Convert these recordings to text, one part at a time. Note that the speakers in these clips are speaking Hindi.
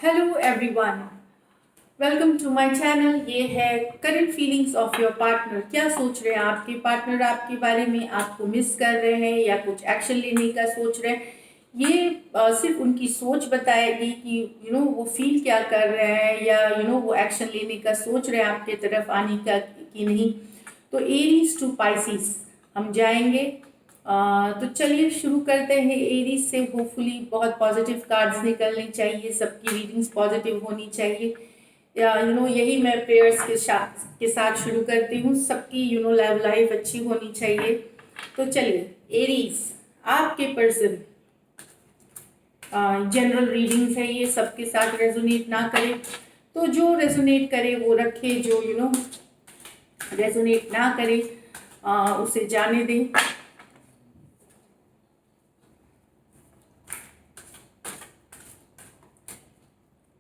Hello everyone, welcome to my channel. ये है current feelings of your partner. क्या सोच रहे हैं आपके पार्टनर आपके बारे में? आपको मिस कर रहे हैं या कुछ एक्शन लेने का सोच रहे हैं? ये सिर्फ उनकी सोच बताएगी कि वो फील क्या कर रहे हैं, या वो एक्शन लेने का सोच रहे हैं आपके तरफ आने का कि नहीं। तो एरीज टू पाइसिस हम जाएंगे। तो चलिए शुरू करते हैं एरीज से। होपफुली बहुत पॉजिटिव कार्ड्स निकलने चाहिए, सबकी रीडिंग्स पॉजिटिव होनी चाहिए। यही मैं प्रेयर्स के साथ शुरू करती हूँ। सबकी लव लाइफ अच्छी होनी चाहिए। तो चलिए एरीज, आपके पर्सन, जनरल रीडिंग्स है ये, सबके साथ रेजोनेट ना करे तो जो रेजोनेट करे वो रखे, जो रेजोनेट ना करे उसे जाने दें।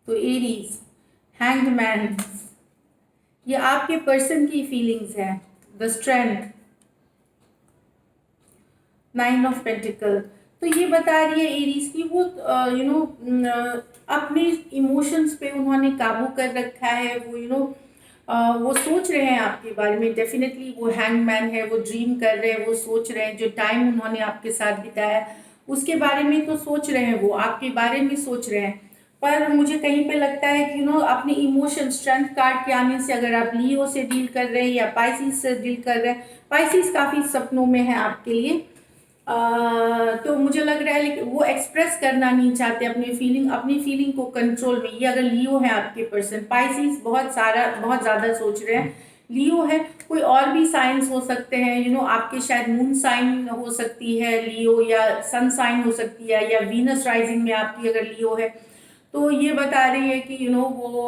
तो एरीज, हैंग्ड मैन, ये आपके पर्सन की फीलिंग्स है। The strength, nine of pentacle. तो ये बता रही है एरीज की वो अपने इमोशंस पे उन्होंने काबू कर रखा है। वो वो सोच रहे हैं आपके बारे में। डेफिनेटली वो हैंगमैन है, वो ड्रीम कर रहे हैं, वो सोच रहे हैं जो टाइम उन्होंने आपके साथ बिताया उसके बारे में तो सोच रहे हैं, वो आपके बारे में सोच रहे हैं। पर मुझे कहीं पे लगता है कि अपने इमोशन, स्ट्रेंथ कार्ड के आने से, अगर आप लियो से डील कर रहे हैं या पाइसिस से डील कर रहे हैं, पाइसिस काफी सपनों में है आपके लिए। तो मुझे लग रहा है लेकिन वो एक्सप्रेस करना नहीं चाहते अपनी फीलिंग को कंट्रोल में। ये अगर लियो है आपके पर्सन, पाइसिस बहुत ज़्यादा सोच रहे हैं। लियो है, कोई और भी साइंस हो सकते हैं। आपके शायद मून साइन हो सकती है लियो, या सन साइन हो सकती है, या वीनस राइजिंग में आपकी अगर लियो है तो ये बता रही है कि वो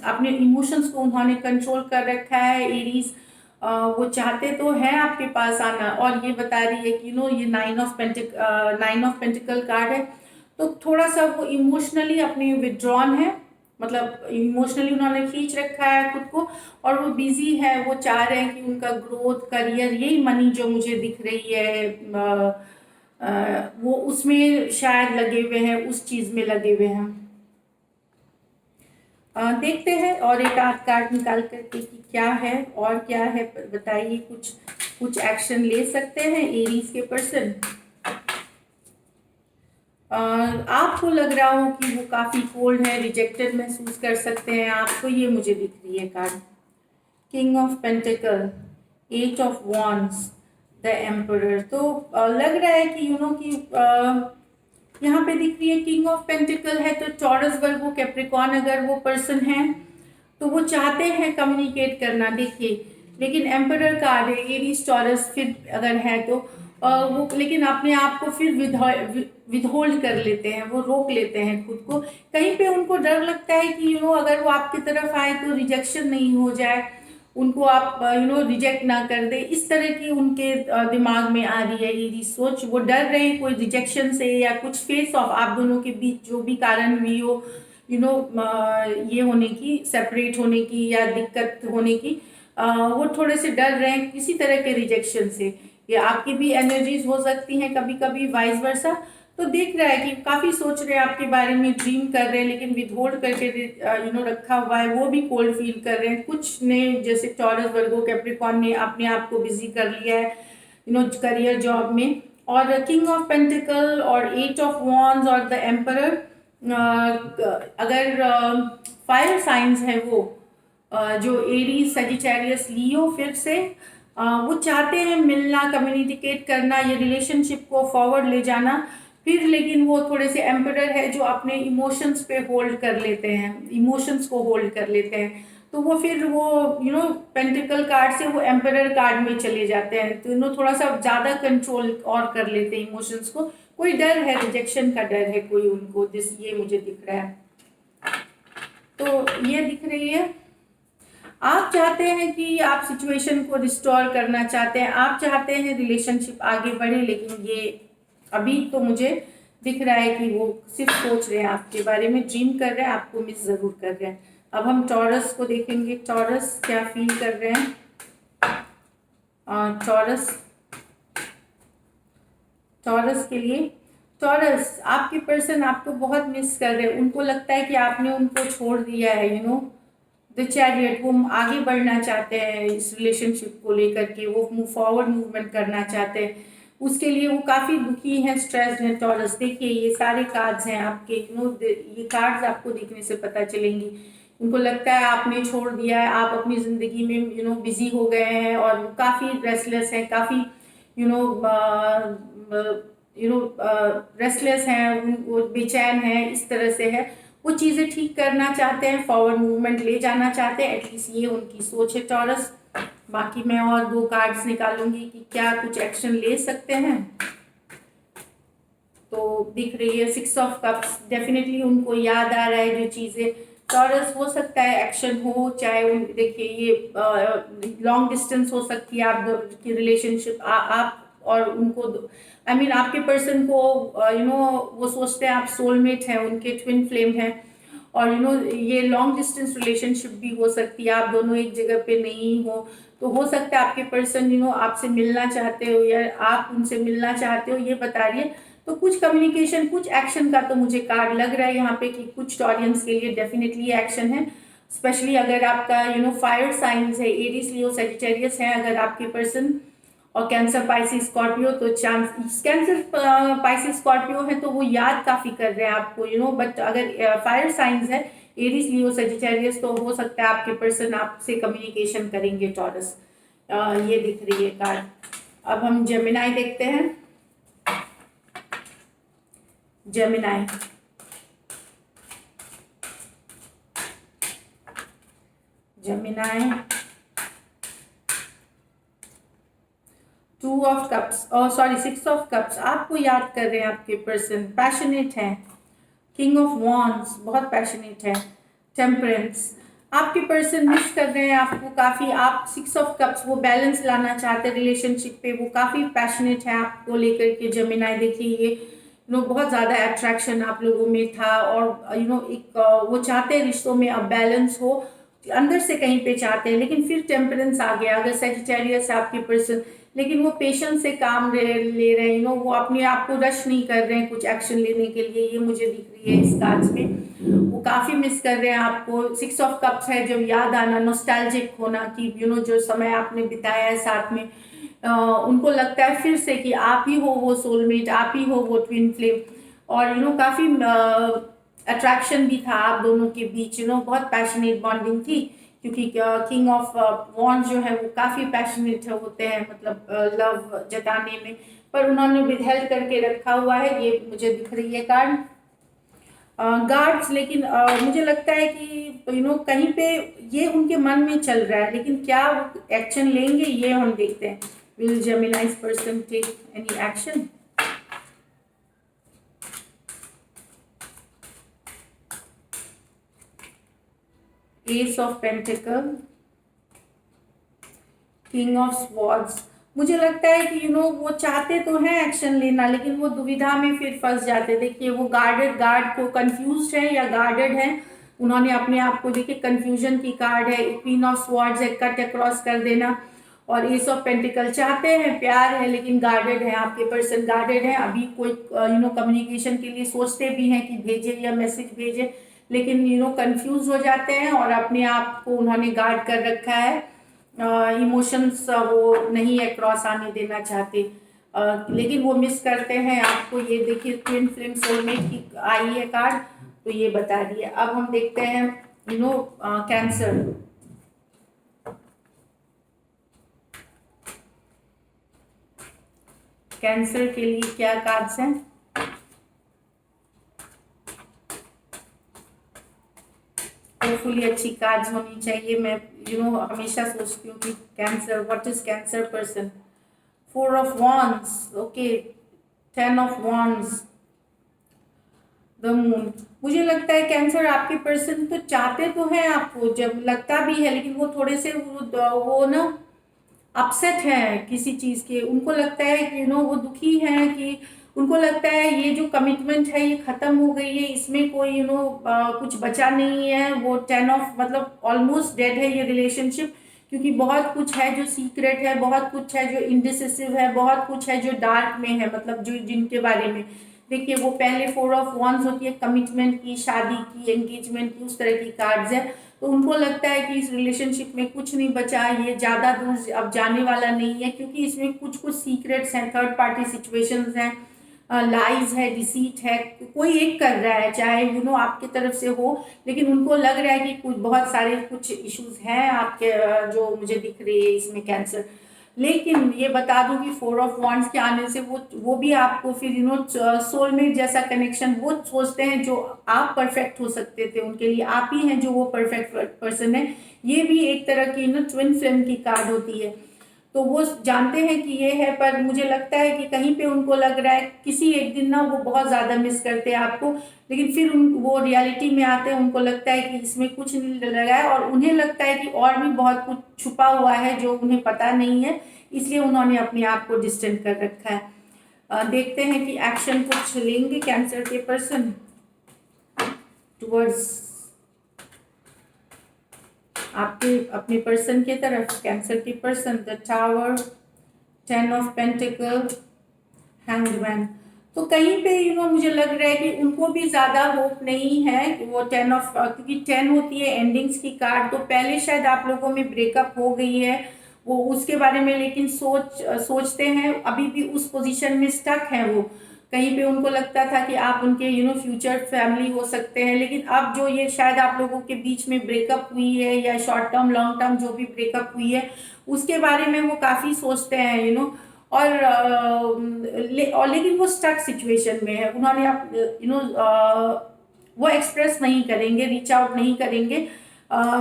अपने इमोशंस को उन्होंने कंट्रोल कर रखा है एरीज। वो चाहते तो हैं आपके पास आना, और ये बता रही है कि ये नाइन ऑफ पेंटिकल कार्ड है। तो थोड़ा सा वो इमोशनली अपने विड्रॉन है, मतलब इमोशनली उन्होंने खींच रखा है खुद को, और वो बिजी है। वो चाह रहे हैं कि उनका ग्रोथ, करियर, यही मनी जो मुझे दिख रही है, वो उसमें शायद लगे हुए हैं, उस चीज में लगे हुए हैं। देखते हैं और एक आध कार्ड निकाल करके कि क्या है और क्या है, बताइए। कुछ एक्शन ले सकते हैं एरीज के पर्सन। आपको लग रहा हो कि वो काफी कोल्ड है, रिजेक्टेड महसूस कर सकते हैं आपको, ये मुझे दिख रही है card. King of pentacle, eight of wands, the emperor. तो लग रहा है कि यहाँ पे दिख रही है किंग ऑफ पेंटिकल है, तो टॉरस वर्गो कैप्रिकॉर्न अगर वो पर्सन है तो वो चाहते हैं कम्युनिकेट करना। देखिए, लेकिन एम्परर कार्ड है, एरीज टॉरस फिर अगर है तो वो लेकिन अपने आप को फिर विदहोल्ड कर लेते हैं, वो रोक लेते हैं खुद को। कहीं पे उनको डर लगता है कि अगर वो आपकी तरफ आए तो रिजेक्शन नहीं हो जाए, उनको आप रिजेक्ट ना कर दे। इस तरह की उनके दिमाग में आ रही है ये सोच। वो डर रहे हैं कोई रिजेक्शन से, या कुछ फेस ऑफ आप दोनों के बीच जो भी कारण हुई हो, ये होने की, सेपरेट होने की या दिक्कत होने की, वो थोड़े से डर रहे हैं किसी तरह के रिजेक्शन से। या आपकी भी एनर्जीज हो सकती हैं कभी कभी, वाइस वर्सा। तो देख रहा है कि काफी सोच रहे हैं आपके बारे में, ड्रीम कर रहे हैं, लेकिन विदहोल्ड करके रखा हुआ है। वो भी कोल्ड फील कर रहे हैं। कुछ ने, जैसे टॉरस वर्गो कैप्रिकॉर्न ने अपने आप को बिजी कर लिया है करियर, जॉब में। और किंग ऑफ पेंटिकल और एट ऑफ वॉन्ड्स और द एम्परर, अगर फायर साइंस है वो, जो एरीज, सजिटेरियस, लियो, फिर से वो चाहते हैं मिलना, कम्युनिकेट करना, ये रिलेशनशिप को फॉरवर्ड ले जाना। फिर लेकिन वो थोड़े से एम्परर है जो अपने इमोशंस पे होल्ड कर लेते हैं, इमोशंस को होल्ड कर लेते हैं। तो वो फिर वो पेंटिकल कार्ड से वो एम्परर कार्ड में चले जाते हैं। तो थोड़ा सा ज़्यादा कंट्रोल और कर लेते हैं इमोशंस को। कोई डर है, रिजेक्शन का डर है कोई उनको, ये मुझे दिख रहा है। तो ये दिख रही है, आप चाहते हैं कि आप सिचुएशन को रिस्टोर करना चाहते हैं, आप चाहते हैं रिलेशनशिप आगे बढ़े, लेकिन ये अभी तो मुझे दिख रहा है कि वो सिर्फ सोच रहे हैं आपके बारे में, ड्रीम कर रहे हैं, आपको मिस जरूर कर रहे हैं। अब हम टॉरस को देखेंगे, टॉरस क्या फील कर रहे हैं। टॉरस के लिए टॉरस, आपके पर्सन आपको बहुत मिस कर रहे हैं, उनको लगता है कि आपने उनको छोड़ दिया है, द चैरियट, वो आगे बढ़ना चाहते हैं इस रिलेशनशिप को लेकर के, वो फॉरवर्ड मूवमेंट करना चाहते हैं, उसके लिए वो काफ़ी दुखी हैं, स्ट्रेस्ड हैं टॉरस। देखिए ये सारे कार्ड्स हैं आपके, ये कार्ड्स आपको देखने से पता चलेंगी। उनको लगता है आपने छोड़ दिया है, आप अपनी ज़िंदगी में बिजी हो गए हैं, और वो काफ़ी रेस्टलेस हैं, काफ़ी यू नो रेस्टलेस हैं, वो बेचैन हैं, इस तरह से है। वो चीज़ें ठीक करना चाहते हैं, फॉरवर्ड मूवमेंट ले जाना चाहते हैं, एटलीस्ट ये उनकी सोच है टॉरस। बाकी मैं और 2 कार्ड्स निकालूंगी कि क्या कुछ एक्शन ले सकते हैं। तो दिख रही है 6 ऑफ कप्स, डेफिनेटली उनको याद आ रहा है जो चीज़ें। टॉरस हो सकता है एक्शन हो, चाहे देखिए ये लॉन्ग डिस्टेंस हो सकती है आप दोनों की रिलेशनशिप, आप और उनको, आपके पर्सन को वो सोचते हैं आप सोलमेट हैं, उनके ट्विन फ्लेम हैं, और ये लॉन्ग डिस्टेंस रिलेशनशिप भी हो सकती है, आप दोनों एक जगह पे नहीं हो, तो हो सकता है आपके पर्सन आपसे मिलना चाहते हो या आप उनसे मिलना चाहते हो, ये बता रही है। तो कुछ कम्युनिकेशन, कुछ एक्शन का तो मुझे कार्ड लग रहा है यहाँ पे कि कुछ टॉरियंस के लिए डेफिनेटली एक्शन है, स्पेशली अगर आपका फायर साइंस है, एरीज लियो सजिटेरियस है अगर आपके पर्सन, और कैंसर पाइसिस स्कॉर्पियो, तो चांस कैंसर पाइसिस स्कॉर्पियो है तो वो याद काफ़ी कर रहे हैं आपको, बट अगर फायर साइंस है एरीज लियो सजिटेरियस, तो हो सकता है आपके पर्सन आपसे कम्युनिकेशन करेंगे टॉरस, ये दिख रही है कार्ड। अब हम जेमिनाई देखते हैं। जेमिनाई, जेमिनाई 2 ऑफ कप्स, और सॉरी 6 ऑफ कप्स, आपको याद कर रहे हैं आपके पर्सन, पैशनेट हैं। किंग ऑफ वॉन्ड्स, बहुत पैशनेट है। टेम्परेंस, आपके पर्सन मिस कर रहे हैं आपको काफ़ी, आप 6 ऑफ कप्स, वो बैलेंस लाना चाहते हैं रिलेशनशिप पे, वो काफ़ी पैशनेट है आपको लेकर के। जेमिनाई देखिए ये बहुत ज़्यादा अट्रैक्शन आप लोगों में था, और एक वो चाहते हैं रिश्तों में अब बैलेंस हो, अंदर से कहीं पे चाहते हैं, लेकिन फिर टेम्परेंस आ गया अगर सेजिटेरियस है आपके पर्सन, लेकिन वो पेशेंस से काम ले रहे हैं, वो अपने आप को रश नहीं कर रहे हैं कुछ एक्शन लेने के लिए, ये मुझे दिख रही है इस कार्ड्स में। वो काफ़ी मिस कर रहे हैं आपको। 6 ऑफ कप्स है जब याद आना, नॉस्टैल्जिक होना कि जो समय आपने बिताया है साथ में, उनको लगता है फिर से कि आप ही हो वो सोलमेट, आप ही हो वो ट्विन फ्लेम, और काफ़ी अट्रैक्शन भी था आप दोनों के बीच, बहुत पैशनेट बॉन्डिंग थी, क्योंकि किंग ऑफ वॉन्ड्स जो है वो काफ़ी पैशनेट होते हैं, मतलब लव जताने में, पर उन्होंने विदहेल्ड करके रखा हुआ है, ये मुझे दिख रही है कार्ड। गार्ड्स, लेकिन मुझे लगता है कि कहीं पे ये उनके मन में चल रहा है, लेकिन क्या वो एक्शन लेंगे ये हम देखते हैं। Will Geminis person take any action? Ace of pentacle, king of swords, मुझे लगता है कि वो चाहते तो हैं एक्शन लेना, लेकिन वो दुविधा में फिर फंस जाते। देखिए वो गार्ड को कंफ्यूज्ड है या गार्डेड है, उन्होंने अपने आप को, देखिए कंफ्यूजन की कार्ड है, क्वीन ऑफ स्वॉर्ड्स है, कट अक्रॉस कर देना, और एस ऑफ पेंटिकल, चाहते हैं प्यार है लेकिन गार्डेड है, आपके पर्सन गार्डेड है, अभी कोई कम्युनिकेशन के लिए सोचते भी हैं कि भेजे या मैसेज भेजे, लेकिन कंफ्यूज हो जाते हैं, और अपने आप को उन्होंने गार्ड कर रखा है, इमोशंस वो नहीं है क्रॉस आने देना चाहते, लेकिन वो मिस करते हैं आपको। ये देखिए ट्विन फ्लेम सोलमेट की आई है कार्ड, तो ये बता रही है। अब हम देखते हैं कैंसर। कैंसर के लिए क्या कार्ड्स हैं? होपफुली अच्छी कार्ड्स होनी चाहिए। मैं हमेशा सोचती हूँ कि cancer, what is cancer person? 4 of wands, okay, 10 of wands, the moon, मुझे लगता है कैंसर आपके पर्सन तो चाहते तो हैं आपको, जब लगता भी है, लेकिन वो थोड़े से वो ना अपसेट है किसी चीज़ के, उनको लगता है कि वो दुखी हैं, कि उनको लगता है ये जो कमिटमेंट है ये ख़त्म हो गई है, इसमें कोई कुछ बचा नहीं है, वो 10 ऑफ, मतलब ऑलमोस्ट डेड है ये रिलेशनशिप, क्योंकि बहुत कुछ है जो सीक्रेट है, बहुत कुछ है जो इनडिसिसिव है, बहुत कुछ है जो डार्क में है, मतलब जो जिनके बारे में देखिए वो पहले 4 ऑफ wands होती है कमिटमेंट की, शादी की, एंगेजमेंट की, उस तरह की कार्ड्स है। तो उनको लगता है कि इस रिलेशनशिप में कुछ नहीं बचा, ये ज़्यादा दूर अब जाने वाला नहीं है, क्योंकि इसमें कुछ कुछ सीक्रेट्स हैं, थर्ड पार्टी सिचुएशंस हैं, लाइज है, डिसीट है, कोई एक कर रहा है, चाहे आपकी तरफ से हो, लेकिन उनको लग रहा है कि कुछ बहुत सारे कुछ इश्यूज हैं आपके, जो मुझे दिख रही है इसमें कैंसर। लेकिन ये बता दूं कि 4 ऑफ wands के आने से वो भी आपको फिर सोलमेट जैसा कनेक्शन वो सोचते हैं, जो आप परफेक्ट हो सकते थे उनके लिए, आप ही हैं जो वो परफेक्ट पर्सन है। ये भी एक तरह की ट्विन फ्लेम की कार्ड होती है। तो वो जानते हैं कि ये है, पर मुझे लगता है कि कहीं पे उनको लग रहा है किसी एक दिन वो बहुत ज़्यादा मिस करते हैं आपको, लेकिन फिर वो रियलिटी में आते हैं, उनको लगता है कि इसमें कुछ नहीं लगा है, और उन्हें लगता है कि और भी बहुत कुछ छुपा हुआ है जो उन्हें पता नहीं है, इसलिए उन्होंने अपने आप को डिस्टेंट कर रखा है। देखते हैं कि एक्शन कुछ लेंगे कैंसर के पर्सन टुवर्ड्स आपके अपने पर्सन की तरफ। कैंसर की person, the tower, 10 of pentacle, hangman. तो कहीं पे मुझे लग रहा है कि उनको भी ज़्यादा होप नहीं है कि वो 10 ऑफ, क्योंकि 10 होती है एंडिंग्स की कार्ड, तो पहले शायद आप लोगों में ब्रेकअप हो गई है, वो उसके बारे में लेकिन सोचते हैं, अभी भी उस पोजीशन में स्टक है वो। कहीं पे उनको लगता था कि आप उनके फ्यूचर फैमिली हो सकते हैं, लेकिन अब जो ये शायद आप लोगों के बीच में ब्रेकअप हुई है, या शॉर्ट टर्म लॉन्ग टर्म जो भी ब्रेकअप हुई है, उसके बारे में वो काफ़ी सोचते हैं और लेकिन वो स्टक सिचुएशन में है। उन्होंने वो एक्सप्रेस नहीं करेंगे, रीच आउट नहीं करेंगे,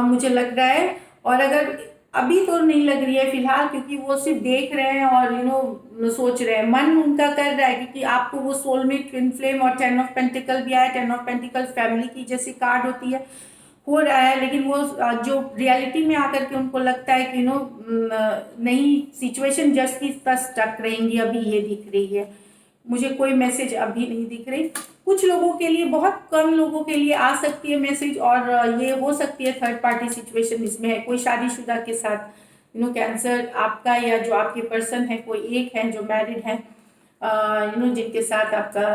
मुझे लग रहा है। और अगर अभी तो नहीं लग रही है फिलहाल, क्योंकि वो सिर्फ देख रहे हैं और सोच रहे हैं, मन उनका कर रहा है, क्योंकि आपको वो सोलमेट, ट्विन फ्लेम और 10 ऑफ पेंटिकल भी आया। 10 ऑफ पेंटिकल फैमिली की जैसी कार्ड होती है, हो रहा है, लेकिन वो जो रियलिटी में आकर के उनको लगता है कि नहीं, सिचुएशन जस्ट की तस स्टक रहेंगी, अभी ये दिख रही है मुझे, कोई मैसेज अभी नहीं दिख रही। कुछ लोगों के लिए, बहुत कम लोगों के लिए आ सकती है मैसेज, और ये हो सकती है थर्ड पार्टी सिचुएशन इसमें है, कोई शादीशुदा के साथ कैंसर आपका, या जो आपके पर्सन है कोई एक है जो मैरिड है, जिनके साथ आपका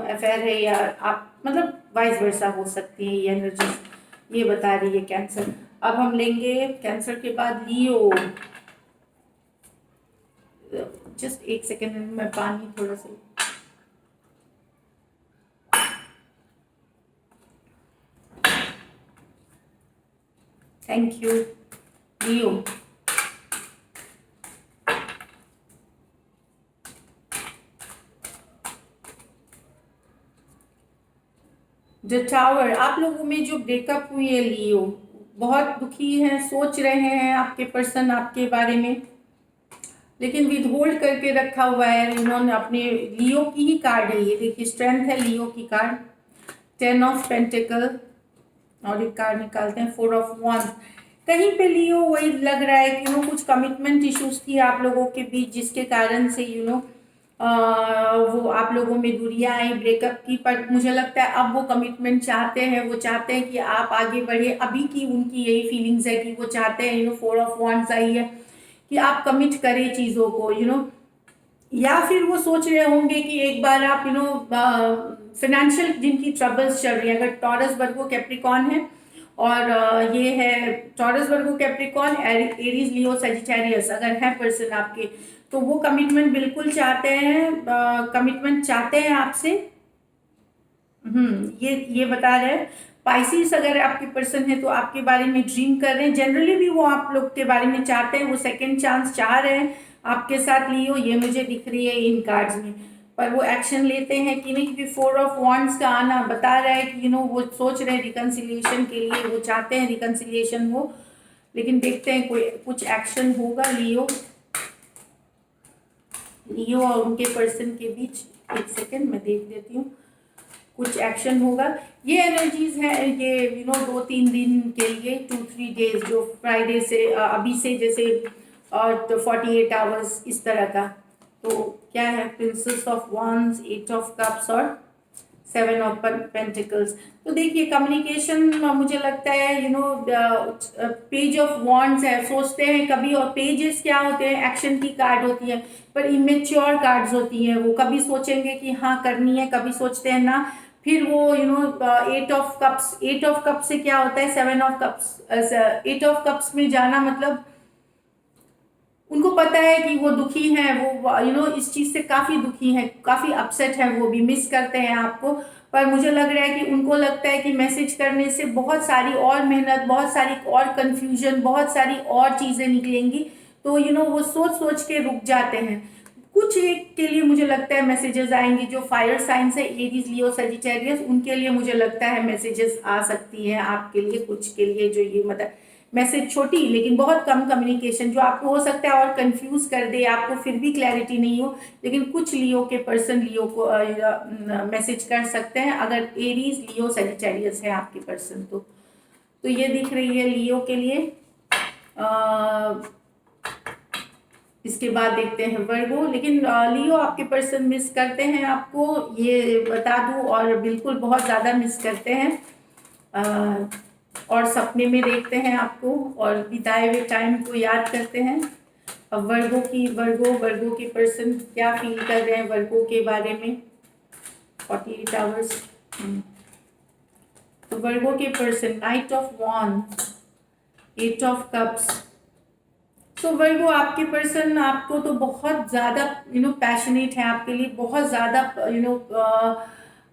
अफेयर है, या आप मतलब वाइस वर्सा हो सकती है, ये एनर्जी ये बता रही है कैंसर। अब हम लेंगे कैंसर के बाद लियो। जस्ट एक सेकेंड में पानी थोड़ा सा। Thank you. Leo, the tower. आप लोगों में जो ब्रेकअप हुई है, लियो बहुत दुखी हैं, सोच रहे हैं आपके पर्सन आपके बारे में, लेकिन विद होल्ड करके रखा हुआ है उन्होंने अपने। लियो की ही कार्ड है ये, देखिए स्ट्रेंथ है लियो की कार्ड, 10 ऑफ पेंटिकल, और एक कार्ड निकालते हैं 4 ऑफ wands। कहीं पे लियो वही लग रहा है कि कुछ कमिटमेंट इश्यूज थी आप लोगों के बीच, जिसके कारण से वो आप लोगों में दूरियां आई, ब्रेकअप की, पर मुझे लगता है अब वो कमिटमेंट चाहते हैं, वो चाहते हैं कि आप आगे बढ़े। अभी की उनकी यही फीलिंग्स है कि वो चाहते हैं 4 ऑफ wands आई है कि आप कमिट करें चीज़ों को, या फिर वो सोच रहे होंगे कि एक बार आप फाइनेंशियल जिनकी ट्रबल्स चल रही है, अगर टॉरस वर्गो कैप्रिकॉन है, और ये है Taurus Virgo Capricorn, Aries Leo Sagittarius अगर है पर्सन आपके, तो वो कमिटमेंट बिल्कुल चाहते हैं, कमिटमेंट चाहते हैं आपसे। ये बता रहे हैं। पाइसिस अगर आपके पर्सन है तो आपके बारे में ड्रीम कर रहे हैं, जनरली भी वो आप लोग के बारे में चाहते हैं, वो सेकंड चांस चाह रहे हैं आपके साथ लियो, ये मुझे दिख रही है इन कार्ड्स में। पर वो एक्शन लेते हैं कि नहीं, क्योंकि 4 ऑफ wands का आना बता रहा है कि वो सोच रहे हैं रिकन्सिलिएशन के लिए, वो चाहते हैं रिकन्सिलिएशन हो, लेकिन देखते हैं कोई कुछ एक्शन होगा लियो और उनके पर्सन के बीच। एक सेकेंड मैं देख लेती हूँ, कुछ एक्शन होगा। ये एनर्जीज है ये 2-3 दिन के लिए, 2-3 डेज, जो फ्राइडे से अभी से जैसे और 48 आवर्स इस तरह का। तो क्या है, princess of wands, 8 of cups और 7 ऑफ पेंटिकल्स। तो देखिए कम्युनिकेशन मुझे लगता है पेज ऑफ वॉन्ड्स है, सोचते हैं कभी, और पेजेस क्या होते हैं, एक्शन की कार्ड होती है, पर इमेच्योर कार्ड्स होती हैं। वो कभी सोचेंगे कि हाँ करनी है, कभी सोचते हैं ना, फिर वो 8 ऑफ कप्स, 8 ऑफ कप्स से क्या होता है, 7 ऑफ कप्स, 8 ऑफ कप्स में जाना मतलब उनको पता है कि वो दुखी हैं, वो इस चीज से काफी दुखी हैं, काफी अपसेट है, वो भी मिस करते हैं आपको। पर मुझे लग रहा है कि उनको लगता है कि मैसेज करने से बहुत सारी और मेहनत, बहुत सारी और कंफ्यूजन, बहुत सारी और चीजें निकलेंगी, तो वो सोच सोच के रुक जाते हैं। कुछ एक के लिए मुझे लगता है मैसेजेस आएंगे, जो फायर साइंस है, एरीज, लियो, सजिटेरियस, उनके लिए मुझे लगता है मैसेजेस आ सकती हैं आपके लिए, कुछ के लिए जो ये मतलब मैसेज छोटी लेकिन बहुत कम कम्युनिकेशन, जो आपको हो सकता है और कंफ्यूज कर दे, आपको फिर भी क्लैरिटी नहीं हो, लेकिन कुछ लियो के पर्सन लियो को मैसेज कर सकते हैं, अगर एरीज, लियो, सजिटेरियस है आपके पर्सन तो ये दिख रही है लियो के लिए। इसके बाद देखते हैं वर्गो, लेकिन लियो आपके पर्सन मिस करते हैं आपको, ये बता दूं, और बिल्कुल बहुत ज़्यादा मिस करते हैं, और सपने में देखते हैं आपको, और बिताए हुए टाइम को याद करते हैं। अब वर्गो के पर्सन क्या फील कर रहे हैं वर्गो के बारे में, 48 आवर्स। तो वर्गो के person, night of wands, 8 of cups. तो वर्गो आपके पर्सन आपको तो बहुत ज़्यादा पैशनेट है आपके लिए, बहुत ज़्यादा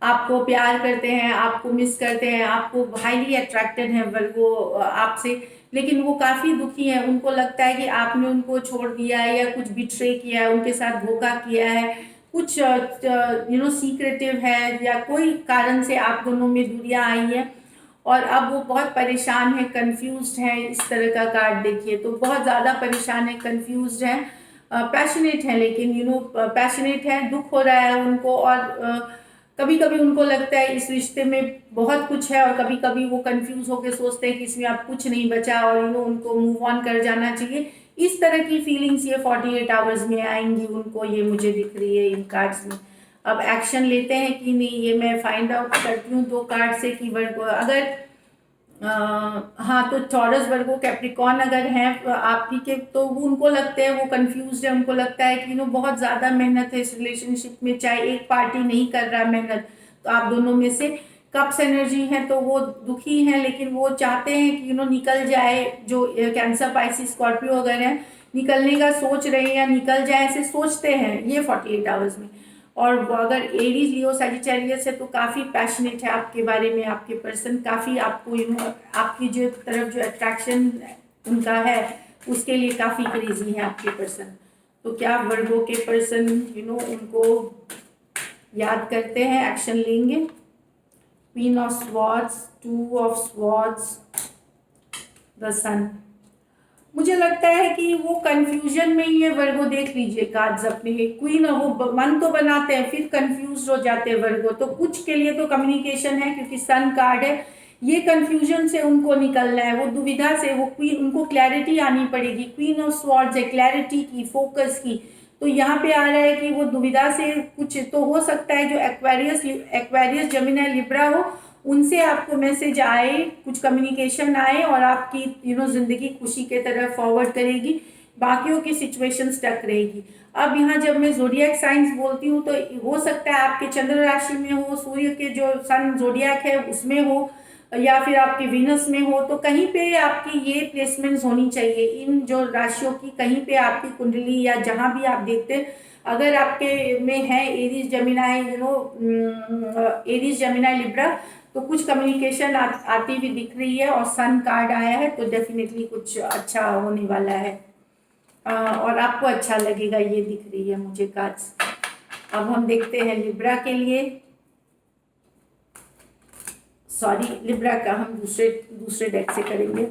आपको प्यार करते हैं, आपको मिस करते हैं, आपको हाईली अट्रैक्टेड है वर्गो आपसे, लेकिन वो काफ़ी दुखी हैं। उनको लगता है कि आपने उनको छोड़ दिया है, या कुछ बिट्रे किया है, उनके साथ धोखा किया है, कुछ सीक्रेटिव है, या कोई कारण से आप दोनों में दूरियां आई है, और अब वो बहुत परेशान है, कंफ्यूज्ड है। इस तरह का कार्ड देखिए तो बहुत ज़्यादा परेशान है, कंफ्यूज्ड है, पैशनेट है, लेकिन पैशनेट है, दुख हो रहा है उनको, और कभी कभी उनको लगता है इस रिश्ते में बहुत कुछ है, और कभी कभी वो कंफ्यूज होकर सोचते हैं कि इसमें अब कुछ नहीं बचा, और उनको मूव ऑन कर जाना चाहिए। इस तरह की फीलिंग्स ये 48 आवर्स में आएंगी उनको, ये मुझे दिख रही है इन कार्ड्स में। अब एक्शन लेते हैं कि नहीं, ये मैं फाइंड आउट करती हूँ 2 कार्ड से कि वर्गो अगर हाँ, तो टॉरस, वर्गो, कैप्रिकॉर्न अगर हैं आप ही के, तो वो उनको लगते हैं, वो कंफ्यूज है, उनको लगता है कि बहुत ज़्यादा मेहनत है इस रिलेशनशिप में, चाहे एक पार्टी नहीं कर रहा मेहनत, तो आप दोनों में से कप्स एनर्जी है, तो वो दुखी हैं, लेकिन वो चाहते हैं कि निकल जाए, जो कैंसर, पाइसिस, स्कॉर्पियो वगैरह हैं, निकलने का सोच रहे हैं, या निकल जाए ऐसे सोचते हैं ये 48 आवर्स में। और अगर एरीज, लियो, सजिटेरियस है तो काफ़ी पैशनेट है आपके बारे में, आपके पर्सन काफ़ी आपको आपकी जो तरफ जो अट्रैक्शन उनका है उसके लिए काफ़ी क्रेजी है आपके पर्सन। तो क्या वर्गो के पर्सन उनको याद करते हैं, एक्शन लेंगे। Queen of swords, 2 of swords, the sun. मुझे लगता है कि वो कंफ्यूजन में ही है वर्गो, देख लीजिए कार्ड्स अपने, क्वीन, वो मन तो बनाते हैं फिर कंफ्यूज हो जाते हैं वर्गो, तो कुछ के लिए तो कम्युनिकेशन है क्योंकि सन कार्ड है, ये कंफ्यूजन से उनको निकलना है, वो दुविधा से, वो क्वीन, उनको क्लैरिटी आनी पड़ेगी। क्वीन ऑफ स्वॉर्ड्स है क्लैरिटी की, फोकस की, तो यहाँ पे आ रहा है कि वो दुविधा से, कुछ तो हो सकता है जो एक्वेरियस, जेमिनी, लिब्रा हो, उनसे आपको मैसेज आए, कुछ कम्युनिकेशन आए, और आपकी जिंदगी खुशी के तरफ फॉरवर्ड करेगी, बाकियों की सिचुएशन स्टक रहेगी। अब यहाँ जब मैं जोडियक साइंस बोलती हूँ तो हो सकता है आपके चंद्र राशि में हो, सूर्य के जो सन जोडियक है उसमें हो, या फिर आपके वीनस में हो, तो कहीं पे आपकी ये प्लेसमेंट्स होनी चाहिए इन जो राशियों की, कहीं पे आपकी कुंडली या जहाँ भी आप देखते हैं, अगर आपके में है Aries, Gemini, Aries, Gemini, Libra, तो कुछ कम्युनिकेशन आती हुई दिख रही है, और सन कार्ड आया है, तो डेफिनेटली कुछ अच्छा होने वाला है, और आपको अच्छा लगेगा, ये दिख रही है मुझे कार्ड्स। अब हम देखते हैं लिब्रा के लिए, सॉरी लिब्रा का हम दूसरे डेक से करेंगे।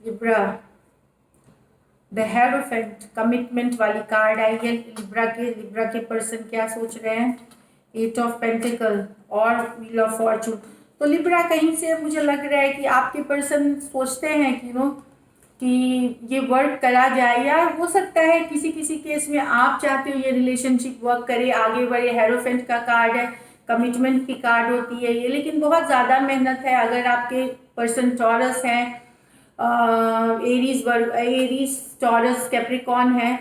लिब्रा, द हेरोफेंट, कमिटमेंट वाली कार्ड आई है लिब्रा के पर्सन क्या सोच रहे हैं, 8 ऑफ पेंटिकल और व्हील ऑफ फॉर्चून। तो लिब्रा कहीं से मुझे लग रहा है कि आपके पर्सन सोचते हैं कि कि ये वर्क करा जाए, या हो सकता है किसी किसी केस में आप चाहते हो ये रिलेशनशिप वर्क करे, आगे बढ़े। हेरोफेंट का कार्ड है, कमिटमेंट की कार्ड होती है ये, लेकिन बहुत ज़्यादा मेहनत है। अगर आपके पर्सन टॉरस हैं, एरीज टॉरस कैप्रिकॉन है,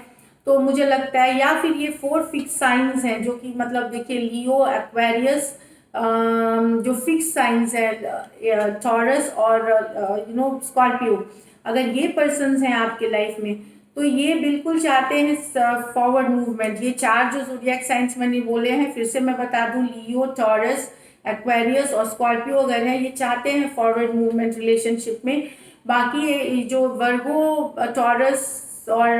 तो मुझे लगता है, या फिर ये 4 फिक्स साइंस हैं जो कि मतलब देखिए लियो, एक्वेरियस, जो फिक्स साइंस है टॉरस और स्कॉर्पियो, अगर ये पर्सन्स हैं आपके लाइफ में, तो ये बिल्कुल चाहते हैं फॉरवर्ड मूवमेंट। ये 4 जो ज़ोडिएक साइंस मैंने बोले हैं, फिर से मैं बता दूं, लियो, टॉरस, एक्वेरियस और स्कॉर्पियो अगर है, ये चाहते हैं फॉरवर्ड मूवमेंट रिलेशनशिप में। बाकी जो वर्गो, टॉरस और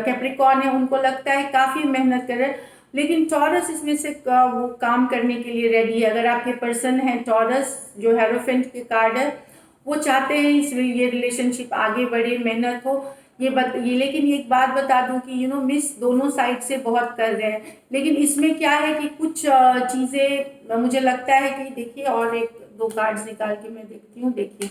कैप्रिकॉन है, उनको लगता है काफ़ी मेहनत कर रहे हैं, लेकिन टॉरस इसमें से वो काम करने के लिए रेडी है। अगर आपके पर्सन है टॉरस, जो हेरोफेंट के कार्ड है, वो चाहते हैं ये रिलेशनशिप आगे बढ़े, मेहनत हो। ये लेकिन एक बात बता दूं कि मिस दोनों साइड से बहुत कर रहे हैं, लेकिन इसमें क्या है कि कुछ चीज़ें मुझे लगता है कि देखिए, और एक दो कार्ड्स निकाल के मैं देखती हूँ। देखिए,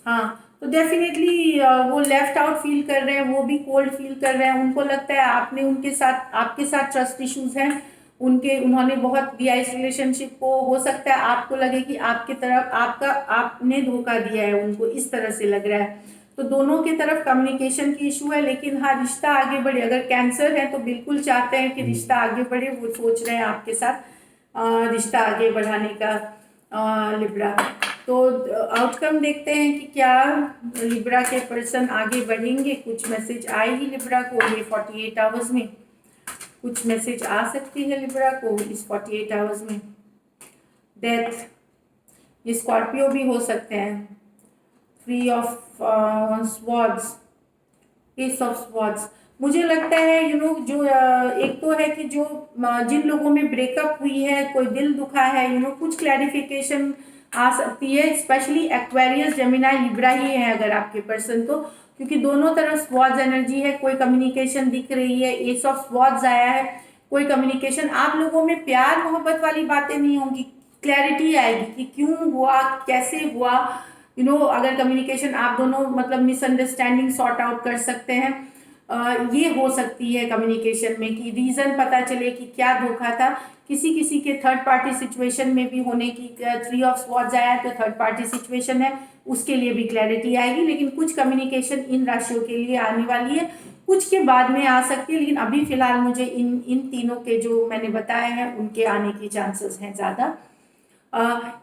हाँ, तो डेफिनेटली वो लेफ्ट आउट फील कर रहे हैं, वो भी कोल्ड फील कर रहे हैं। उनको लगता है आपने आपके साथ ट्रस्ट इश्यूज हैं, उन्होंने बहुत दिया इस रिलेशनशिप को। हो सकता है आपको लगे कि आपकी तरफ आपने धोखा दिया है उनको, इस तरह से लग रहा है। तो दोनों की तरफ कम्युनिकेशन की इशू है, लेकिन हाँ, रिश्ता आगे बढ़े। अगर कैंसर है तो बिल्कुल चाहते हैं कि रिश्ता आगे बढ़े, वो सोच रहे हैं आपके साथ रिश्ता आगे बढ़ाने का। लिब्रा, तो आउटकम देखते हैं कि क्या लिब्रा के पर्सन आगे बढ़ेंगे। कुछ मैसेज आएगी लिब्रा को ये 48 आवर्स में, कुछ मैसेज आ सकती है लिब्रा को इस 48 आवर्स में। डेथ, ये स्कॉर्पियो भी हो सकते हैं। 3 of swords, S of swords, मुझे लगता है जो एक तो है कि जो जिन लोगों में ब्रेकअप हुई है, कोई दिल दुखा है, कुछ क्लैरिफिकेशन आ सकती है। स्पेशली एक्वेरियस, जेमिनाई, लिब्रा ही है अगर आपके पर्सन तो, क्योंकि दोनों तरफ स्वॉर्ड्स एनर्जी है, कोई कम्युनिकेशन दिख रही है। एस ऑफ स्वॉर्ड्स आया है, कोई कम्युनिकेशन। आप लोगों में प्यार मोहब्बत वाली बातें नहीं होंगी, क्लैरिटी आएगी कि क्यों हुआ, कैसे हुआ। अगर कम्युनिकेशन आप दोनों मतलब मिसअंडरस्टैंडिंग सॉर्ट आउट कर सकते हैं। ये हो सकती है कम्युनिकेशन में कि रीज़न पता चले कि क्या धोखा था। किसी किसी के थर्ड पार्टी सिचुएशन में भी होने की, 3 ऑफ स्वॉर्ड्स आया तो थर्ड पार्टी सिचुएशन है, उसके लिए भी क्लैरिटी आएगी। लेकिन कुछ कम्युनिकेशन इन राशियों के लिए आने वाली है, कुछ के बाद में आ सकती है, लेकिन अभी फिलहाल मुझे इन तीनों के जो मैंने बताए हैं उनके आने की चांसेस हैं ज़्यादा।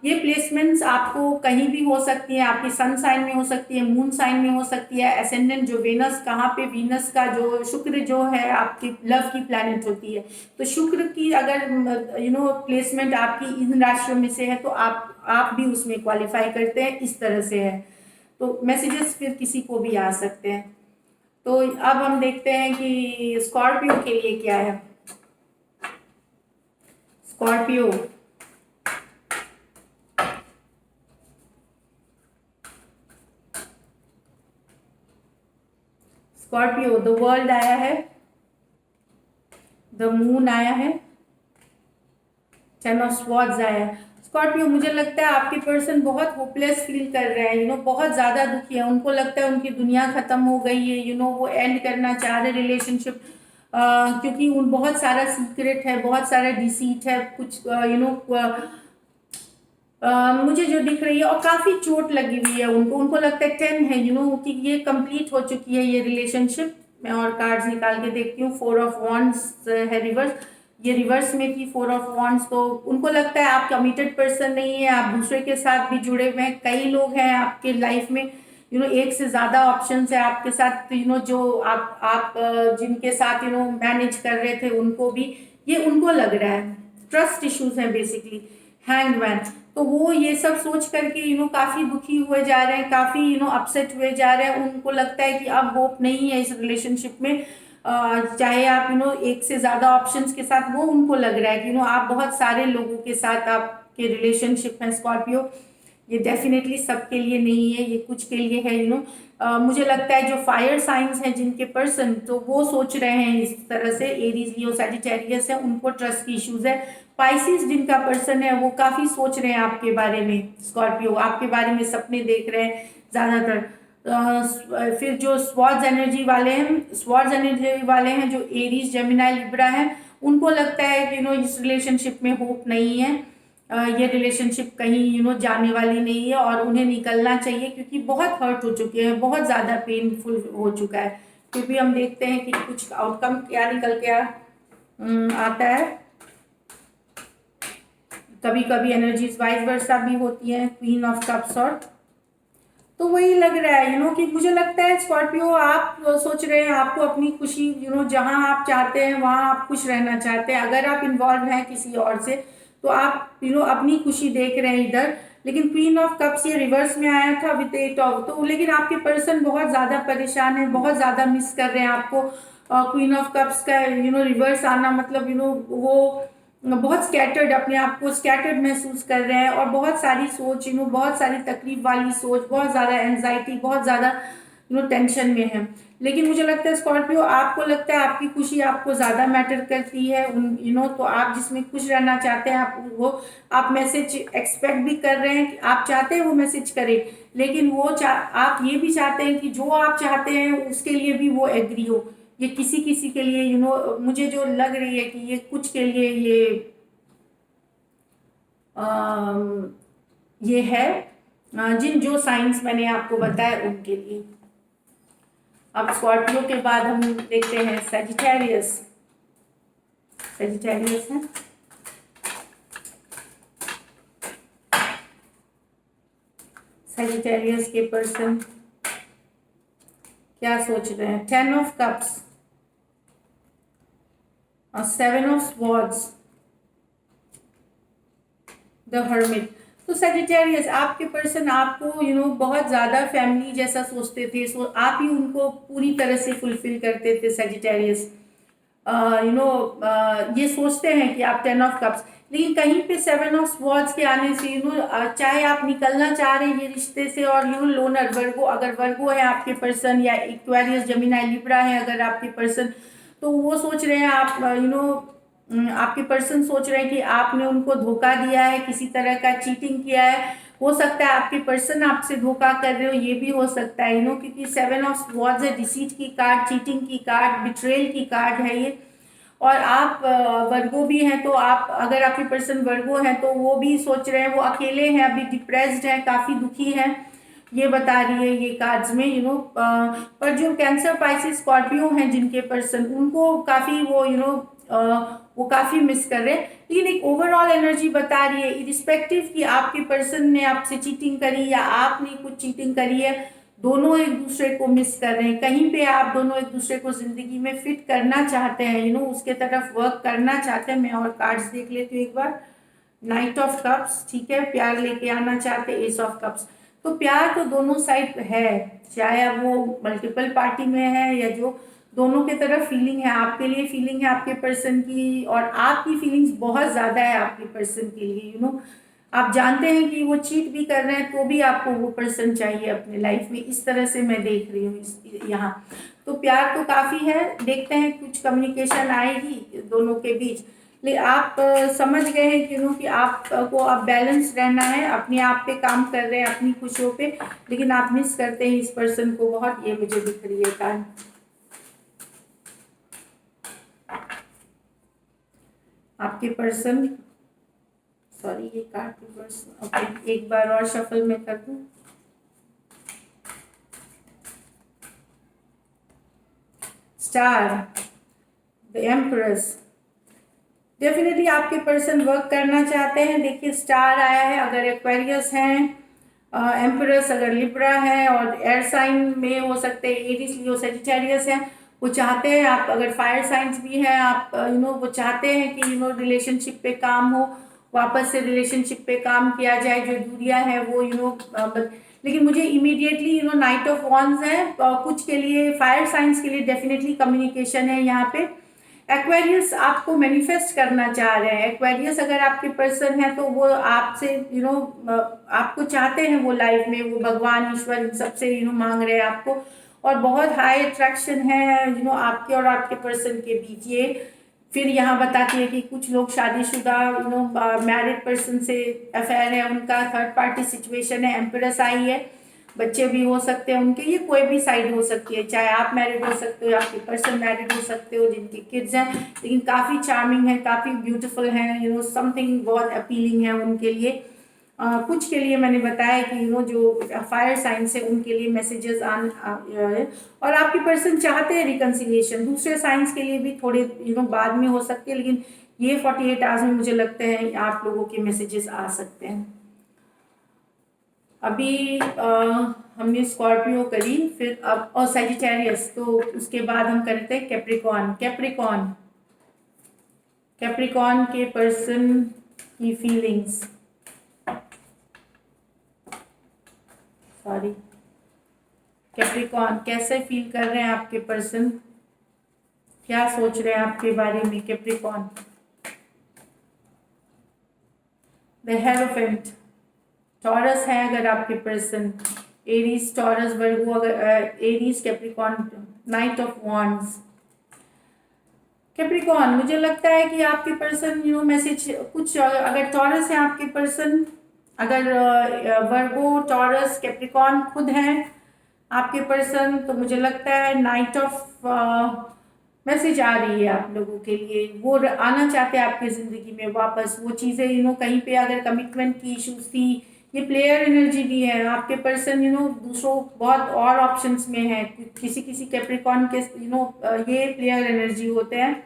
ये प्लेसमेंट्स आपको कहीं भी हो सकती है, आपकी सन साइन में हो सकती है, मून साइन में हो सकती है। एसेंडेंट जो वेनस, कहाँ पे वीनस का जो शुक्र जो है आपकी लव की प्लैनेट होती है, तो शुक्र की अगर प्लेसमेंट आपकी इन राशियों में से है तो आप भी उसमें क्वालिफाई करते हैं, इस तरह से है। तो मैसेजेस फिर किसी को भी आ सकते हैं। तो अब हम देखते हैं कि स्कॉर्पियो के लिए क्या है। स्कॉर्पियो, स्कॉर्पियो, द वर्ल्ड आया है, द मून आया है, 10 ऑफ स्वॉर्ड्स आया है। स्कॉर्पियो, मुझे लगता है आपके पर्सन बहुत होपलेस फील कर रहे हैं, बहुत ज़्यादा दुखी है। उनको लगता है उनकी दुनिया ख़त्म हो गई है, वो एंड करना चाह रहे रिलेशनशिप, क्योंकि उन बहुत सारा सीक्रेट है, बहुत सारा डिसीट है, कुछ मुझे जो दिख रही है, और काफ़ी चोट लगी हुई है उनको लगता है 10 है, कि ये कंप्लीट हो चुकी है ये रिलेशनशिप। मैं और कार्ड्स निकाल के देखती हूँ। 4 ऑफ वॉन्ड्स है रिवर्स, ये रिवर्स में थी 4 ऑफ वॉन्ड्स। तो उनको लगता है आप कमिटेड पर्सन नहीं है, आप दूसरे के साथ भी जुड़े हुए हैं। कई लोग हैं आपके लाइफ में, एक से ज़्यादा ऑप्शंस है आपके साथ, जो आप जिनके साथ मैनेज कर रहे थे उनको भी ये उनको लग रहा है ट्रस्ट इश्यूज हैं बेसिकली। हैंग्ड मैन, तो वो ये सब सोच करके काफ़ी दुखी हुए जा रहे हैं, काफ़ी अपसेट हुए जा रहे हैं। उनको लगता है कि अब होप नहीं है इस रिलेशनशिप में, चाहे आप एक से ज़्यादा ऑप्शंस के साथ, वो उनको लग रहा है कि आप बहुत सारे लोगों के साथ आपके रिलेशनशिप में। स्कॉर्पियो, ये डेफिनेटली सबके लिए नहीं है, ये कुछ के लिए है। मुझे लगता है जो फायर साइंस हैं जिनके पर्सन, तो वो सोच रहे हैं इस तरह से। एरीज, लियो, सैजिटेरियस है, उनको ट्रस्ट की इश्यूज है। पाइसिस जिनका पर्सन है वो काफी सोच रहे हैं आपके बारे में। स्कॉर्पियो आपके बारे में सपने देख रहे हैं ज्यादातर। फिर जो स्वॉर्ड्स एनर्जी वाले हैं जो एरीज, जेमिनाई, लिब्रा हैं, उनको लगता है कि इस रिलेशनशिप में होप नहीं है। ये रिलेशनशिप कहीं जाने वाली नहीं है और उन्हें निकलना चाहिए, क्योंकि बहुत हर्ट हो चुके हैं, बहुत ज़्यादा पेनफुल हो चुका है। क्योंकि हम देखते हैं कि कुछ आउटकम क्या निकल के आता है। कभी कभी एनर्जीज वाइस वर्सा भी होती है, क्वीन ऑफ कप्स। और तो वही लग रहा है कि मुझे लगता है स्कॉर्पियो आप सोच रहे हैं आपको अपनी खुशी जहां आप चाहते हैं वहां आप खुश रहना चाहते हैं। अगर आप इन्वॉल्व हैं किसी और से तो आप अपनी खुशी देख रहे हैं इधर। लेकिन क्वीन ऑफ कप्स ये रिवर्स में आया था विद 8 ऑफ, तो लेकिन आपके पर्सन बहुत ज़्यादा परेशान है, बहुत ज़्यादा मिस कर रहे हैं आपको। क्वीन ऑफ कप्स का रिवर्स आना मतलब वो बहुत स्कैटर्ड, अपने आप को स्कैटर्ड महसूस कर रहे हैं और बहुत सारी सोच बहुत सारी तकलीफ वाली सोच, बहुत ज़्यादा एंजाइटी, बहुत ज़्यादा टेंशन में है। लेकिन मुझे लगता है स्कॉर्पियो आपको लगता है आपकी खुशी आपको ज़्यादा मैटर करती है। तो आप जिसमें खुश रहना चाहते हैं आप मैसेज एक्सपेक्ट भी कर रहे हैं कि आप चाहते हैं वो मैसेज करे। लेकिन आप ये भी चाहते हैं कि जो आप चाहते हैं उसके लिए भी वो एग्री हो। ये किसी किसी के लिए मुझे जो लग रही है कि ये कुछ के लिए ये है जिन जो साइंस मैंने आपको बताया उनके लिए। अब स्कॉर्पियो के बाद हम देखते हैं सैजिटेरियस। सैजिटेरियस है सैजिटेरियस के पर्सन क्या सोच रहे हैं? 10 ऑफ कप्स और 7 ऑफ स्वॉर्ड्स, द हर्मिट। तो सैजिटेरियस आपके पर्सन आपको बहुत ज़्यादा फैमिली जैसा सोचते थे, आप ही उनको पूरी तरह से फुलफिल करते थे सैजिटेरियस। ये सोचते हैं कि आप 10 ऑफ कप्स, लेकिन कहीं पे 7 ऑफ स्वॉर्ड्स के आने से चाहे आप निकलना चाह रहे हैं ये रिश्ते से और लोनर वर्गो, अगर वर्गो है आपके पर्सन या एक्वेरियस, जेमिनाई, लिब्रा है अगर आपके पर्सन, तो वो सोच रहे हैं आप आपके पर्सन सोच रहे हैं कि आपने उनको धोखा दिया है, किसी तरह का चीटिंग किया है। हो सकता है आपके पर्सन आपसे धोखा कर रहे हो, ये भी हो सकता है क्योंकि 7 ऑफ स्वॉर्ड्स है, डिसीट की कार्ड, चीटिंग की कार्ड, बिट्रेयल की कार्ड है ये। और आप वर्गो भी हैं, तो आप अगर आपके पर्सन वर्गो हैं तो वो भी सोच रहे हैं, वो अकेले हैं, अभी डिप्रेस्ड हैं, काफ़ी दुखी हैं, ये बता रही है ये कार्ड्स में पर जो कैंसर, पाइसिस, स्कॉर्पियो हैं जिनके पर्सन, उनको काफ़ी वो काफ़ी मिस कर रहे हैं। लेकिन एक ओवरऑल एनर्जी बता रही है, इरिस्पेक्टिव कि आपके पर्सन ने आपसे चीटिंग करी या आपने कुछ चीटिंग करी है, दोनों एक दूसरे को मिस कर रहे हैं। कहीं पे आप दोनों एक दूसरे को जिंदगी में फिट करना चाहते हैं, उसके तरफ वर्क करना चाहते हैं। मैं और कार्ड्स देख लेती हूँ एक बार। नाइट ऑफ कप्स, ठीक है, प्यार लेके आना चाहते, एस ऑफ कप्स। तो प्यार तो दोनों साइड है, चाहे अब वो मल्टीपल पार्टी में है या जो, दोनों के तरफ फीलिंग है, आपके लिए फीलिंग है आपके पर्सन की, और आपकी फीलिंग्स बहुत ज़्यादा है आपके पर्सन के लिए। आप जानते हैं कि वो चीट भी कर रहे हैं तो भी आपको वो पर्सन चाहिए अपने लाइफ में, इस तरह से मैं देख रही हूँ यहाँ। तो प्यार तो काफ़ी है, देखते हैं कुछ कम्युनिकेशन आएगी दोनों के बीच। लेकिन आप समझ गए हैं कि आपको अब बैलेंस रहना है, अपने आप पे काम कर रहे हैं, अपनी खुशियों पे, लेकिन आप मिस करते हैं इस पर्सन को बहुत, ये मुझे दिख रही है कार्ड। आपके पर्सन, सॉरी ये कार्ड रिवर्स, ओके एक बार और शफल में कर दूं। Star, the empress. डेफिनेटली आपके पर्सन वर्क करना चाहते हैं। देखिए स्टार आया है, अगर एक्वेरियस हैं, एम्प्रेस अगर लिब्रा है, और एयर साइन में हो सकते हैं एरीज, लियो, सैजिटेरियस है। वो चाहते हैं आप, अगर फायर साइंस भी हैं आप वो चाहते हैं कि रिलेशनशिप पे काम हो, वापस से रिलेशनशिप पे काम किया जाए, जो दूरियां हैं वो लेकिन मुझे इमीडिएटली नाइट ऑफ वॉन्ड्स है, कुछ के लिए फायर साइंस के लिए डेफिनेटली कम्युनिकेशन है यहाँ पे। एक्वेरियस आपको मैनिफेस्ट करना चाह रहे हैं। एक्वेरियस अगर आपके पर्सन है तो वो आपसे आपको चाहते हैं, वो लाइफ में वो भगवान ईश्वर इन सबसे मांग रहे हैं आपको, और बहुत हाई अट्रैक्शन है आपके और आपके पर्सन के बीच। ये फिर यहाँ बताती है कि कुछ लोग शादीशुदा मैरिड पर्सन से अफेयर है उनका, थर्ड पार्टी सिचुएशन है, एम्प्रेस आई है, बच्चे भी हो सकते हैं उनके, ये कोई भी साइड हो सकती है, चाहे आप मैरिड हो सकते हो या आपके पर्सन मैरिड हो सकते हो जिनके किड्स हैं, लेकिन काफ़ी चार्मिंग है, काफ़ी ब्यूटीफुल है, समथिंग बहुत अपीलिंग है उनके लिए। कुछ के लिए मैंने बताया कि जो फायर साइंस है उनके लिए मैसेजेस और आपके पर्सन चाहते हैं रिकन्सिलिएशन। दूसरे साइंस के लिए भी थोड़े बाद में हो सकती है, लेकिन ये 48 आवर्स में मुझे लगता है आप लोगों के मैसेजेस आ सकते हैं। अभी हमने स्कॉर्पियो करी, फिर अब और सैजिटेरियस, तो उसके बाद हम करते हैं कैप्रिकॉन। कैप्रिकॉन के पर्सन की फीलिंग्स, सॉरी, कैप्रिकॉन कैसे फील कर रहे हैं आपके पर्सन, क्या सोच रहे हैं आपके बारे में कैप्रिकॉन। द हेरोफेंट, टॉरस है अगर आपके पर्सन, एरीज, टॉरस, वर्गो अगर Aries, Capricorn, night of wands. Capricorn मुझे लगता है कि आपके पर्सन मैसेज कुछ, अगर टॉरस है आपके पर्सन, अगर वर्गो, टॉरस, कैप्रिकॉन खुद हैं आपके पर्सन, तो मुझे लगता है नाइट ऑफ मैसेज आ रही है आप लोगों के लिए। वो आना चाहते हैं आपकी ज़िंदगी में वापस, वो चीज़ें कहीं पे अगर कमिटमेंट की इश्यूज थी, ये प्लेयर एनर्जी भी है आपके पर्सन दूसरों बहुत और ऑप्शंस में है, किसी किसी कैप्रिकॉन के ये प्लेयर एनर्जी होते हैं,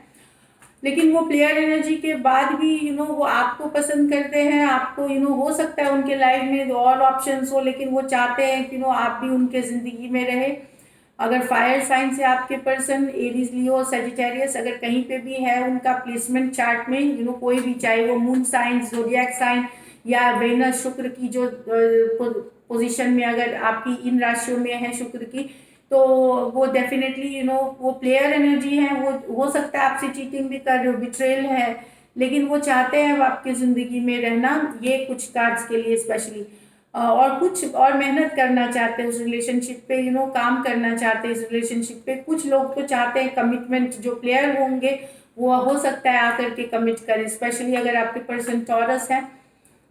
लेकिन वो प्लेयर एनर्जी के बाद भी वो आपको पसंद करते हैं, आपको हो सकता है उनके लाइफ में और ऑप्शंस हो, लेकिन वो चाहते हैं कि आप भी उनके ज़िंदगी में रहे। अगर फायर साइन से आपके पर्सन, एरीज, लियो, सजिटेरियस अगर कहीं पे भी है उनका प्लेसमेंट चार्ट में कोई भी, चाहे वो मून साइन, ज़ोडिएक साइन या वेनस, शुक्र की जो पोजीशन में अगर आपकी इन राशियों में है शुक्र की, तो वो डेफिनेटली वो प्लेयर एनर्जी है, वो हो सकता है आपसे चीटिंग भी कर रहे हो, बिट्रेल है, लेकिन वो चाहते हैं आपकी ज़िंदगी में रहना, ये कुछ कार्ड्स के लिए स्पेशली, और कुछ और मेहनत करना चाहते हैं उस रिलेशनशिप पे, काम करना चाहते हैं इस रिलेशनशिप पे। कुछ लोग तो चाहते हैं कमिटमेंट, जो प्लेयर होंगे वो हो सकता है आकर के कमिट करें, स्पेशली अगर आपके पर्सन टॉरस है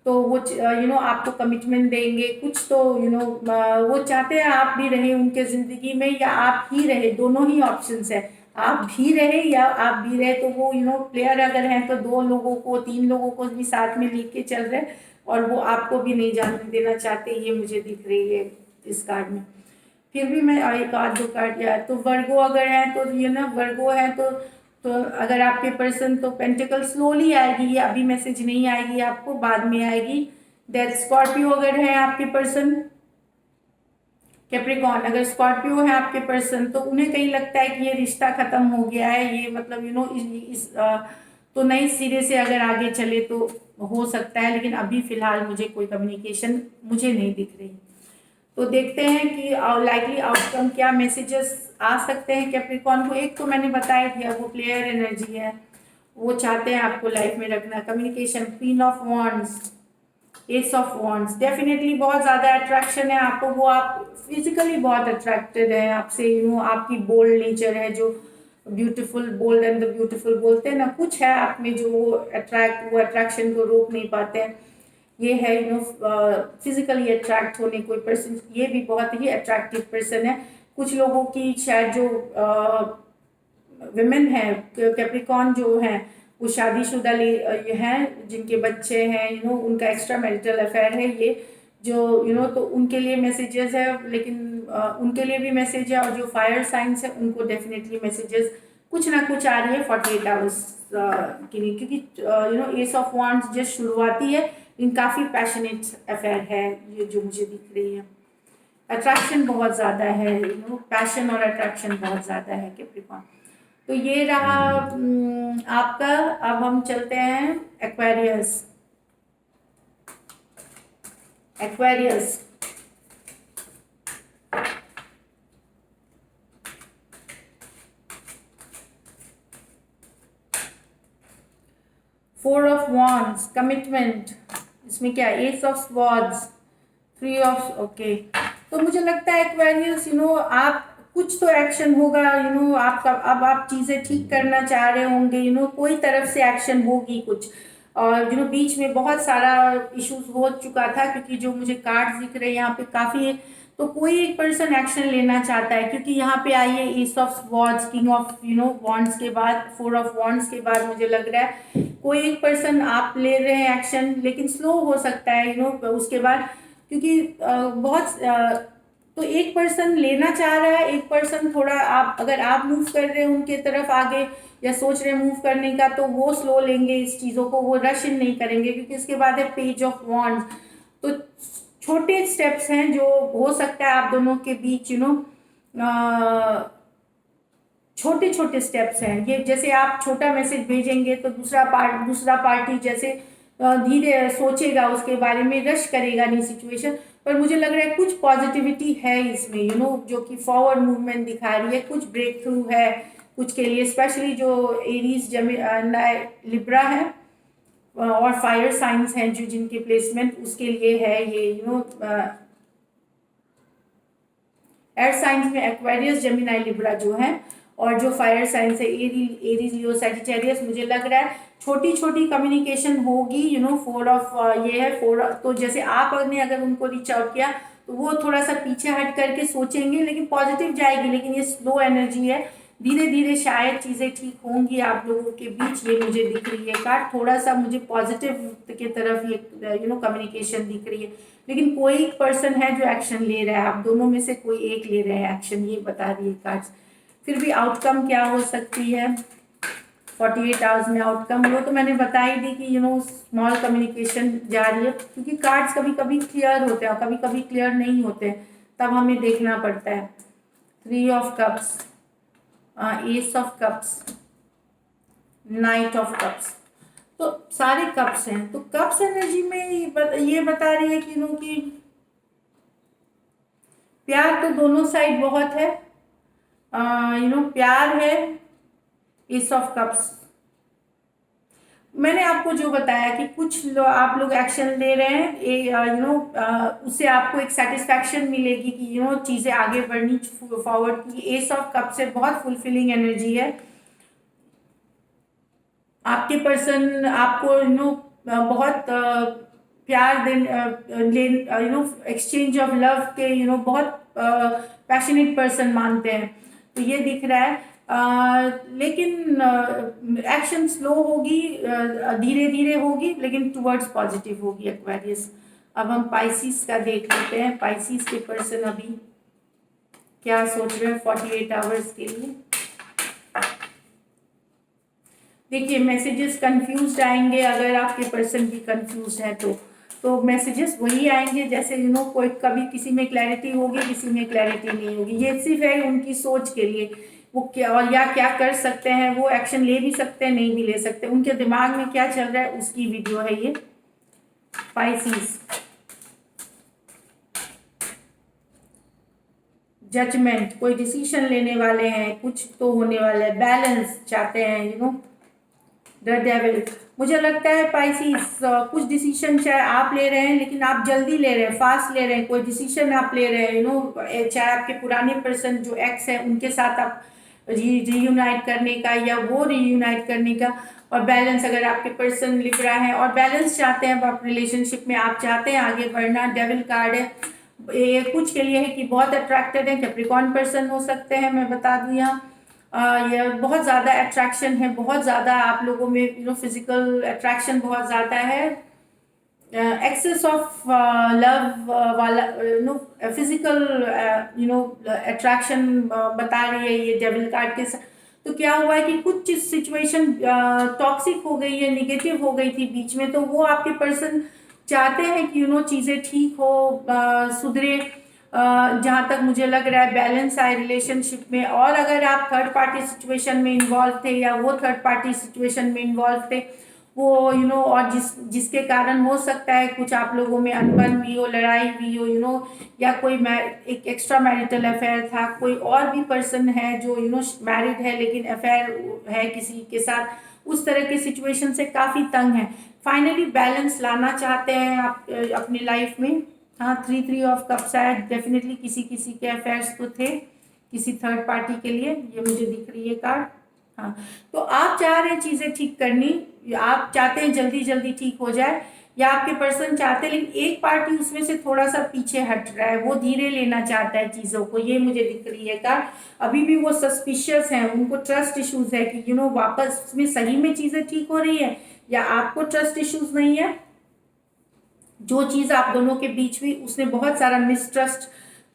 तो वो आपको कमिटमेंट देंगे कुछ, तो वो चाहते हैं आप भी रहे उनके ज़िंदगी में या आप ही रहे, दोनों ही ऑप्शंस है, आप भी रहे या आप भी रहे। तो वो प्लेयर अगर हैं तो 2 लोगों को, 3 लोगों को भी साथ में लेके चल रहे हैं, और वो आपको भी नहीं जाने देना चाहते, ये मुझे दिख रही है इस कार्ड में। फिर भी मैं एक आध 2 कार्ड याद, तो वर्गो अगर है तो वर्गो है तो अगर आपके पर्सन, तो पेंटिकल स्लोली आएगी, ये अभी मैसेज नहीं आएगी आपको, बाद में आएगी। डेथ, स्कॉर्पियो अगर है आपके पर्सन, कैप्रिकॉन अगर स्कॉर्पियो है आपके पर्सन, तो उन्हें कहीं लगता है कि ये रिश्ता खत्म हो गया है, ये मतलब तो नए सिरे से अगर आगे चले तो हो सकता है, लेकिन अभी फिलहाल मुझे कोई कम्युनिकेशन मुझे नहीं दिख रही। तो देखते हैं कि लाइकली आउटकम क्या मैसेजेस आ सकते हैं कैप्रिकॉन को। एक तो मैंने बताया दिया, वो प्लेयर एनर्जी है, वो चाहते हैं आपको लाइफ में रखना, communication, queen of wands, S of wands, definitely बहुत ज़्यादा अट्रैक्शन है आपको, वो आप फिजिकली बहुत अट्रैक्टेड है आपसे, आपकी बोल्ड नेचर है, जो beautiful, bold and the beautiful बोलते हैं ना, कुछ है आप में जो वो अट्रैक्शन को रोक नहीं पाते हैं। ये है फिजिकली अट्रैक्ट होने, कोई पर्सन, ये भी बहुत ही अट्रैक्टिव पर्सन है। कुछ लोगों की शायद जो विमेन है कैप्रिकॉन जो है वो शादीशुदा हैं, जिनके बच्चे हैं, उनका एक्स्ट्रा मैरिटल अफेयर है ये, जो तो उनके लिए मैसेजेस है, लेकिन उनके लिए भी मैसेज है, और जो फायर साइंस है उनको डेफिनेटली मैसेजेस कुछ ना कुछ आ रही है 48 आवर्स के लिए, क्योंकि एस ऑफ वॉन्ड्स जस्ट शुरुआती है, लेकिन काफ़ी पैशनेट अफेयर है ये जो मुझे दिख रही है। अट्रैक्शन बहुत ज़्यादा है, पैशन और अट्रैक्शन बहुत ज़्यादा है कैप्रिकॉन। तो ये रहा आपका। अब हम चलते हैं Aquarius. Aquarius 4 of wands, commitment, इसमें क्या, S of swords, 3 of, okay. तो मुझे लगता है एक्वेरियस, आप कुछ तो एक्शन होगा, आपका, अब आप चीज़ें ठीक करना चाह रहे होंगे, कोई तरफ से एक्शन होगी कुछ। और बीच में बहुत सारा इश्यूज हो चुका था, क्योंकि जो मुझे कार्ड्स दिख रहे हैं यहाँ पे काफ़ी है, तो कोई एक पर्सन एक्शन लेना चाहता है, क्योंकि यहाँ पे आई है S of swords, king of wands के बाद, 4 ऑफ वॉन्ड्स के बाद मुझे लग रहा है कोई एक पर्सन आप ले रहे हैं एक्शन, लेकिन स्लो हो सकता है उसके बाद, क्योंकि तो एक पर्सन लेना चाह रहा है, एक पर्सन थोड़ा, आप अगर आप मूव कर रहे हैं उनके तरफ आगे, या सोच रहे हैं मूव करने का, तो वो स्लो लेंगे इस चीज़ों को, वो रश इन नहीं करेंगे, क्योंकि इसके बाद है पेज ऑफ वॉन्ड्स। तो छोटे स्टेप्स हैं जो हो सकता है आप दोनों के बीच, छोटे छोटे स्टेप्स हैं ये। जैसे आप छोटा मैसेज भेजेंगे तो दूसरा पार्टी जैसे धीरे सोचेगा उसके बारे में, रश करेगा नहीं सिचुएशन, पर मुझे लग रहा है कुछ पॉजिटिविटी है इसमें, जो कि फॉरवर्ड मूवमेंट दिखा रही है, कुछ ब्रेक थ्रू है कुछ के लिए, स्पेशली जो एरीज, लिब्रा है और फायर साइंस हैं जो जिनके प्लेसमेंट उसके लिए है ये, एयर साइंस में एक्वेरियस, जेमिनी, लिब्रा जो है, और जो फायर साइंस है एरीज, लियो, सैजिटेरियस, मुझे लग रहा है छोटी छोटी कम्युनिकेशन होगी, 4 ऑफ ये है 4। तो जैसे आपने अगर उनको रीच आउट किया तो वो थोड़ा सा पीछे हट करके सोचेंगे, लेकिन पॉजिटिव जाएगी, लेकिन ये स्लो एनर्जी है, धीरे धीरे शायद चीज़ें ठीक होंगी आप लोगों के बीच, ये मुझे दिख रही है कार्ड, थोड़ा सा मुझे पॉजिटिव की तरफ ये कम्युनिकेशन दिख रही है, लेकिन कोई एक पर्सन है जो एक्शन ले रहा है, आप दोनों में से कोई एक ले रहे हैं एक्शन, ये बता रही है कार्ड्स। फिर भी आउटकम क्या हो सकती है 48 आवर्स में आउटकम, वो तो मैंने बता ही दी कि स्मॉल कम्युनिकेशन जा रही है, क्योंकि कार्ड्स कभी कभी क्लियर होते हैं और कभी कभी क्लियर नहीं होते, तब हमें देखना पड़ता है। 3 of cups, S of cups, night of cups, तो सारे कप्स हैं। तो कप्स एनर्जी में ये बता रही है कि प्यार तो दोनों साइड बहुत है, प्यार है, एस ऑफ कप्स। मैंने आपको जो बताया कि कुछ आप लोग एक्शन ले रहे हैं, उससे आपको एक सेटिस्फैक्शन मिलेगी कि चीज़ें आगे बढ़नी फॉरवर्ड की। एस ऑफ कप से बहुत फुलफिलिंग एनर्जी है, आपके पर्सन आपको बहुत प्यार एक्सचेंज ऑफ लव के बहुत पैशनेट पर्सन मानते हैं, तो ये दिख रहा है। लेकिन एक्शन स्लो होगी, धीरे धीरे होगी, लेकिन टुवर्ड्स पॉजिटिव होगी एक्वेरियस। अब हम पाइसिस का देख लेते हैं, पाइसिस के पर्सन अभी क्या सोच रहे हैं 48 आवर्स के लिए। देखिए मैसेजेस कंफ्यूज आएंगे, अगर आपके पर्सन भी कंफ्यूज है तो मैसेजेस वही आएंगे जैसे कोई कभी किसी में क्लैरिटी होगी, किसी में क्लैरिटी नहीं होगी। ये सिर्फ है उनकी सोच के लिए, वो क्या और या क्या कर सकते हैं, वो एक्शन ले भी सकते हैं, नहीं भी ले सकते, उनके दिमाग में क्या चल रहा है उसकी वीडियो है ये। पाइसिस, जजमेंट, कोई डिसीजन लेने वाले हैं, कुछ तो होने वाला है, बैलेंस चाहते हैं, द डेविल। मुझे लगता है पाइसिस कुछ डिसीजन चाहे आप ले रहे हैं, लेकिन आप जल्दी ले रहे हैं, फास्ट ले रहे हैं, कोई डिसीजन आप ले रहे हैं, चाहे आपके पुराने पर्सन जो एक्स है उनके साथ आप रीयूनाइट करने का या वो रीयूनाइट करने का, और बैलेंस अगर आपके पर्सन लिख रहा है और बैलेंस चाहते हैं आप रिलेशनशिप में, आप चाहते हैं आगे बढ़ना। डेविल कार्ड है, ये कुछ के लिए है कि बहुत अट्रैक्टेड है, कैप्रिकॉर्न पर्सन हो सकते हैं, मैं बता दूँ यहाँ। ये बहुत ज़्यादा अट्रैक्शन है, बहुत ज़्यादा आप लोगों में फिजिकल अट्रैक्शन बहुत ज़्यादा है, एक्सेस ऑफ लव वाला फिजिकल अट्रैक्शन बता रही है ये डेविल कार्ड के साथ। तो क्या हुआ है कि कुछ सिचुएशन टॉक्सिक हो गई है, निगेटिव हो गई थी बीच में, तो वो आपके पर्सन चाहते हैं कि चीज़ें ठीक हो, सुधरे, जहाँ तक मुझे लग रहा है बैलेंस आए रिलेशनशिप में। और अगर आप थर्ड पार्टी सिचुएशन में इन्वॉल्व थे या वो थर्ड पार्टी सिचुएशन में इन्वॉल्व थे, वो और जिसके कारण हो सकता है कुछ आप लोगों में अनबन भी हो, लड़ाई भी हो, या कोई एक एक्स्ट्रा मैरिटल अफेयर था, कोई और भी पर्सन है जो मैरिड है लेकिन अफेयर है किसी के साथ, उस तरह के सिचुएशन से काफ़ी तंग हैं, फाइनली बैलेंस लाना चाहते हैं आप अपनी लाइफ में। हाँ, 3 ऑफ कप्स आया, डेफिनेटली किसी किसी के अफेयर्स तो थे किसी थर्ड पार्टी के लिए, ये मुझे दिख रही है कार्ड। हाँ, तो आप चाह रहे हैं चीज़ें ठीक करनी, आप चाहते हैं जल्दी जल्दी ठीक हो जाए, या आपके पर्सन चाहते हैं, लेकिन एक पार्टी उसमें से थोड़ा सा पीछे हट रहा है, वो धीरे लेना चाहता है चीज़ों को, ये मुझे दिख रही है कार्ड। अभी भी वो सस्पिशियस हैं, उनको ट्रस्ट इश्यूज है कि वापस में सही में चीज़ें ठीक हो रही है, या आपको ट्रस्ट इश्यूज नहीं है। जो चीज़ आप दोनों के बीच हुई उसने बहुत सारा मिसट्रस्ट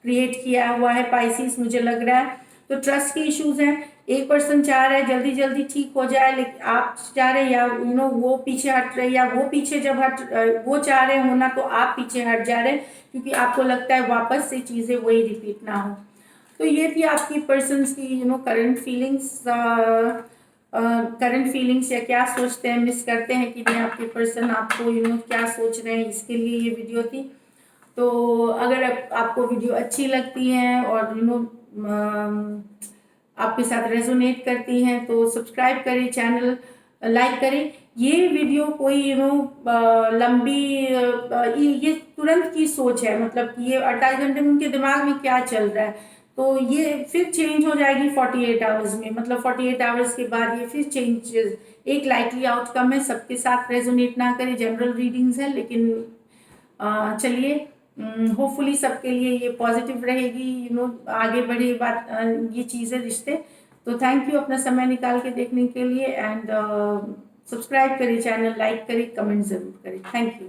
क्रिएट किया हुआ है पाइसिस, मुझे लग रहा है। तो ट्रस्ट के इश्यूज हैं, एक पर्सन चाह रहा है जल्दी जल्दी ठीक हो जाए, लेकिन आप चाह रहे हैं, या वो पीछे हट रहे, या वो पीछे जब वो चाह रहे होना तो आप पीछे हट जा रहे हैं, क्योंकि आपको लगता है वापस से चीज़ें वही रिपीट ना हो। तो ये भी आपकी पर्सन्स की करंट फीलिंग्स, करंट फीलिंग्स, या क्या सोचते हैं, मिस करते हैं कि नहीं आपके पर्सन आपको, क्या सोच रहे हैं, इसके लिए ये वीडियो थी। तो अगर आपको वीडियो अच्छी लगती है और आपके साथ रेजोनेट करती हैं तो सब्सक्राइब करें, चैनल लाइक करें। ये वीडियो कोई लंबी ये तुरंत की सोच है, मतलब कि ये 28 घंटे में उनके दिमाग में क्या चल रहा है, तो ये फिर चेंज हो जाएगी 48 आवर्स में, मतलब 48 आवर्स के बाद ये फिर चेंजेस। एक लाइकली आउटकम है, सबके साथ रेजोनेट ना करे, जनरल रीडिंग्स है, लेकिन चलिए होपफुली सबके लिए ये पॉजिटिव रहेगी, आगे बढ़े बात, ये चीज़ें, रिश्ते। तो थैंक यू अपना समय निकाल के देखने के लिए, एंड सब्सक्राइब करें चैनल, लाइक करें, कमेंट ज़रूर करें। Thank you.